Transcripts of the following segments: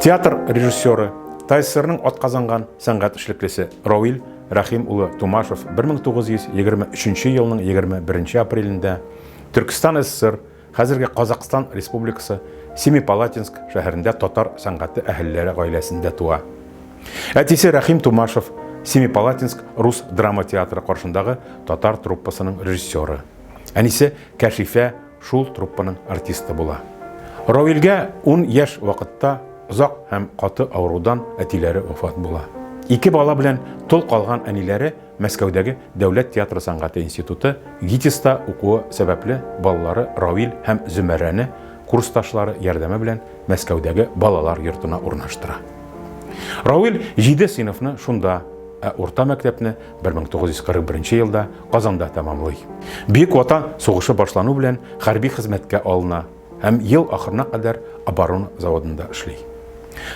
Театр режиссеры ТССРның атказанган сәнгать эшлеклесе Равил Рахим улы Тумашев 1923 елның 21 апрелендә Түркстан ССР, хәзерге Казакстан Республикасы Семипалатинск шәһәрендә татар сәнгате әһелләре гаиләсендә туа. Әтисе Рахим Тумашев Семипалатинск рус драма театры каршындагы татар труппасының режиссеры. Әнисе Кәшифә шул труппаның артисты була. Равилгә 10 яшь вакытта озак һәм каты авырудан әтиләре вафат була. Ике бала белән тол калган әниләре Мәскәүдәге Дәүләт театры сәнгате институты ГИТИСта укуы сәбәпле балалары Равил һәм Зөмәрәне курсташлары ярдәме белән Мәскәүдәге балалар йортына урнаштыра. Равил 7 сыйныфны шунда, урта мәктәпне 1941 елда Казанда тәмамлый. Бөек Ватан сугышы башлану белән хәрби хезмәткә алына һәм ел ахырына кадәр оборона заводында эшли.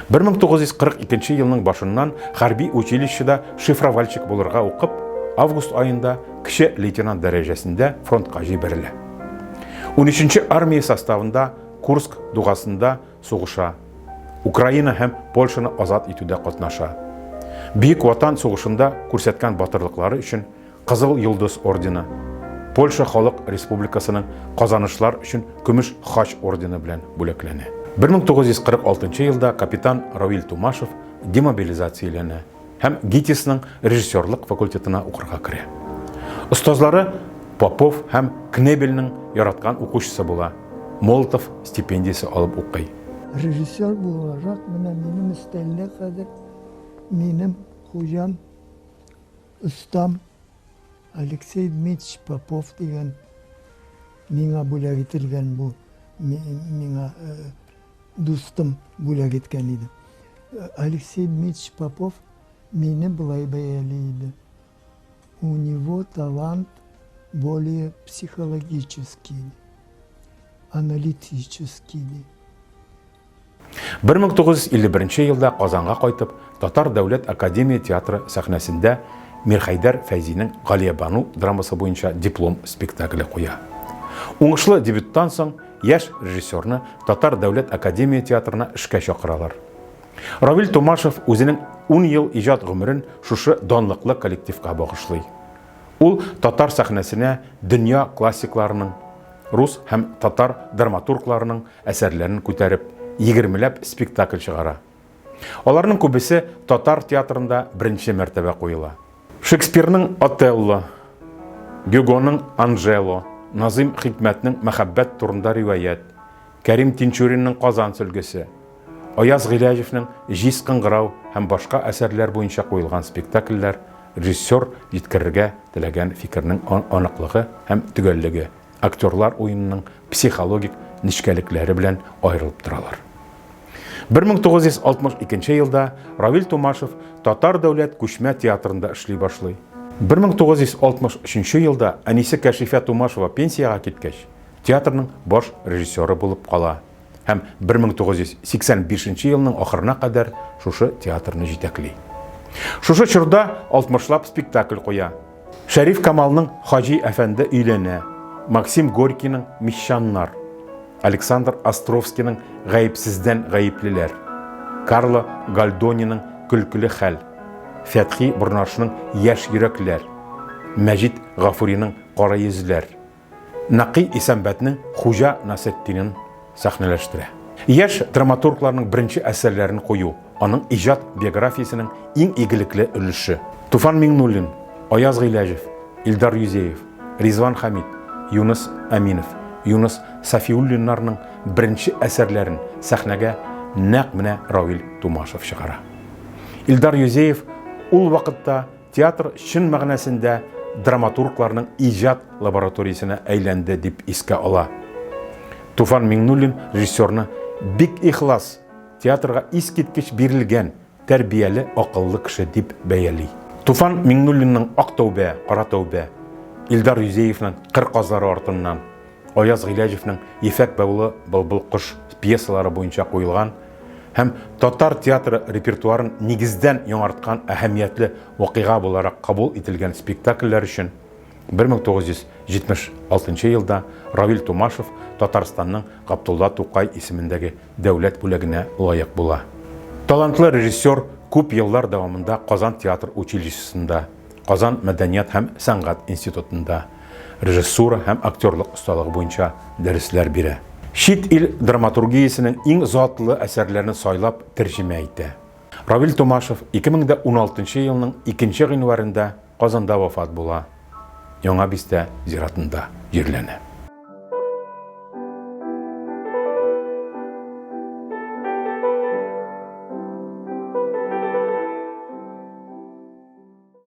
1942 елның башыннан хәрби училищеда шифровальщик булырга укып, август айында кече лейтенант дәрәҗәсендә фронтка җибәрелә. 13-нче армия составында Курск дугасында сугыша. Украина һәм Польшаны азат итүдә катнаша. Бөек Ватан сугышында күрсәткән батырлыклары өчен Кызыл Йолдыз ордены, Польша Халык Республикасының казанышлар өчен Көмеш Хач ордены белән бүләкләнә. 1946 елда капитан Равил Тумашев демобилизацияләнә һәм ГИТИСның режиссерлык факультетына укырга керә. Остазлары Попов һәм Кнебельнең яраткан укучысы була. Молотов стипендиясе алып укый. Режиссер буларак менә минем өстәлдә хәзер минем хуҗам остам Алексей Дмитриевич Попов дигән миңа бүләк ителгән бу миңа дустым бүләк иткән иде. Алексей Дмитриевич Попов мине былай бәяли иде. У него талант более психологический, аналитический. 1951 елда Казанга кайтып, Татар Дәүләт Академия театры сәхнәсендә Мирхәйдәр Фәйзинең Галиябану драмасы буенча диплом спектакле куя. Уңышлы дебюттан соң яшь режиссерны Татар Дәүләт Академия театрына эшкә чакыралар. Равил Тумашев үзенең 10 ел иҗат гомерен шушы данлыклы коллективка багышлый. Ул татар сәхнәсенә дөнья классикларының, рус һәм татар драматургларының әсәрләрен күтәреп, 20ләп спектакль чыгара. Аларның күбесе татар театрында беренче мәртәбә куела. Шекспирның Отелло, Гюгоның Анжело, Назим Хикмәтнең Мәхәббәт турында риваять, Кәрим Тинчуринның Казан сөлгесе, Аяз Гыйләҗевнең Җиз кыңгырау һәм башка әсәрләр буенча куелган спектакльләр режиссер җиткерергә теләгән фикернең аныклыгы һәм төгәллеге, актерлар уенының психологик нечкәлекләре белән аерылып торалар. 1962 елда Равил Тумашев Татар Дәүләт күчмә театрында эшли башлый. 1963 елда әнисе Кәшифә Тумашева пенсияга киткәч, театрның баш режиссеры булып кала һәм 1985 елның ахырына кадәр шушы театрны җитәкли. Шушы чорда 60лап спектакль куя. Шәриф Камалның Хаҗи әфәнде өйләнә, Максим Горькийның Мещаннар, Александр Островскийның Гаепсездән гаеплеләр, Карло Гальдониның Көлкеле хәл, Фәтхи Борнашның Яшь йөрәкләр, Мәҗит Гафуриның Кара йөзләр, Нақи Исәнбәтнең Хуҗа Насетдинен сәхнәләштерә. Яшь драматургларның беренче әсәрләрен кую, аның иҗат биографиясенең иң игелекле өлеше. Туфан Миңнуллин, Аяз Гыйләҗев, Илдар Юзеев, Ризван Хамид, Юнус Әминов, Юнус Сафиуллиннарның беренче әсәрләрен сәхнәгә нәкъ менә Равил Тумашев чыгара. Илдар Юзеев ул вакытта театр чын мәгънәсендә драматургларның иҗат лабораториясенә әйләнде дип искә ала. Туфан Миңнуллин режиссерны бик ихлас, театрга искиткеч бирелгән, тәрбияле, акыллы кеше дип бәяли. Туфан Миңнуллинның Ак тәүбә, Кара тәүбә, Илдар Юзеевның Кыр казлары артыннан, Аяз Гыйләҗевнең Ефәк бәулы Былбыл кош пьесалары буенча куелган һәм татар театры репертуарын нигездән яңарткан әһәмиятле вакыйга буларак кабул ителгән спектакльләр өчен 1976 елда Равил Тумашев Татарстанның Габдулла Тукай исемендәге дәүләт бүләгенә лаек була. Талантлы режиссер күп еллар дәвамында Казан театр училищесында, Казан мәдәният һәм сәнгать институтында режиссура һәм актерлык осталыгы буенча дәресләр бирә. Чит ил драматургиясенең иң затлы әсәрләрен сайлап тәрҗемә итә. Равил Томашев 2016 елның 2 гыйнварында Казанда вафат була. Яңа Бистә зиратында җирләнә.